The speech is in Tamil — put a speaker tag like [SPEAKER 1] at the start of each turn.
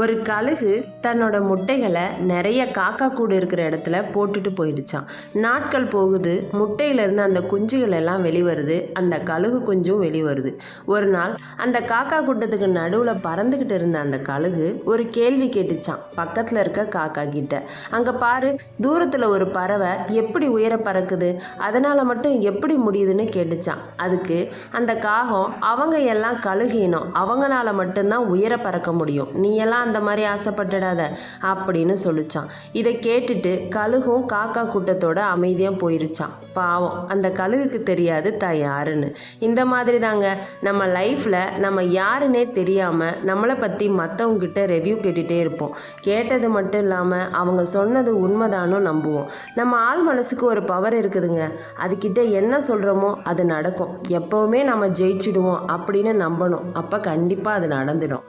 [SPEAKER 1] ஒரு கழுகு தன்னோட முட்டைகளை நிறைய காக்கா கூடு இருக்கிற இடத்துல போட்டுட்டு போயிடுச்சான். நாட்கள் போகுது, முட்டையிலேருந்து அந்த குஞ்சுகள் எல்லாம் வெளிவருது, அந்த கழுகு குஞ்சும் வெளிவருது. ஒரு நாள் அந்த காக்கா கூட்டத்துக்கு நடுவில் பறந்துக்கிட்டு இருந்த அந்த கழுகு ஒரு கேள்வி கேட்டுச்சான் பக்கத்தில் இருக்க காக்கா கிட்ட. அங்கே பாரு, தூரத்தில் ஒரு பறவை எப்படி உயர பறக்குது, அதனால் மட்டும் எப்படி முடியுதுன்னு கேட்டுச்சான். அதுக்கு அந்த காகம், அவங்க எல்லாம் கழுகினோம், அவங்களால மட்டும்தான் உயர பறக்க முடியும், நீ எல்லாம் அந்த மாதிரி ஆசைப்பட்டுடாத அப்படின்னு சொல்லிச்சான். இதை கேட்டுட்டு கழுகும் காக்கா கூட்டத்தோட அமைதியாக போயிருச்சான். பாவம், அந்த கழுகுக்கு தெரியாது தான் யாருன்னு. இந்த மாதிரி தாங்க நம்ம லைஃப்பில் நம்ம யாருன்னே தெரியாமல் நம்மளை பற்றி மற்றவங்ககிட்ட ரிவ்யூ கேட்டுகிட்டே இருப்போம். கேட்டது மட்டும் இல்லாமல் அவங்க சொன்னது உண்மைதானோ நம்புவோம். நம்ம ஆள் மனசுக்கு ஒரு பவர் இருக்குதுங்க. அதுக்கிட்ட என்ன சொல்கிறோமோ அது நடக்கும். எப்போவுமே நம்ம ஜெயிச்சிடுவோம் அப்படின்னு நம்பணும். அப்போ கண்டிப்பாக அது நடந்துடும்.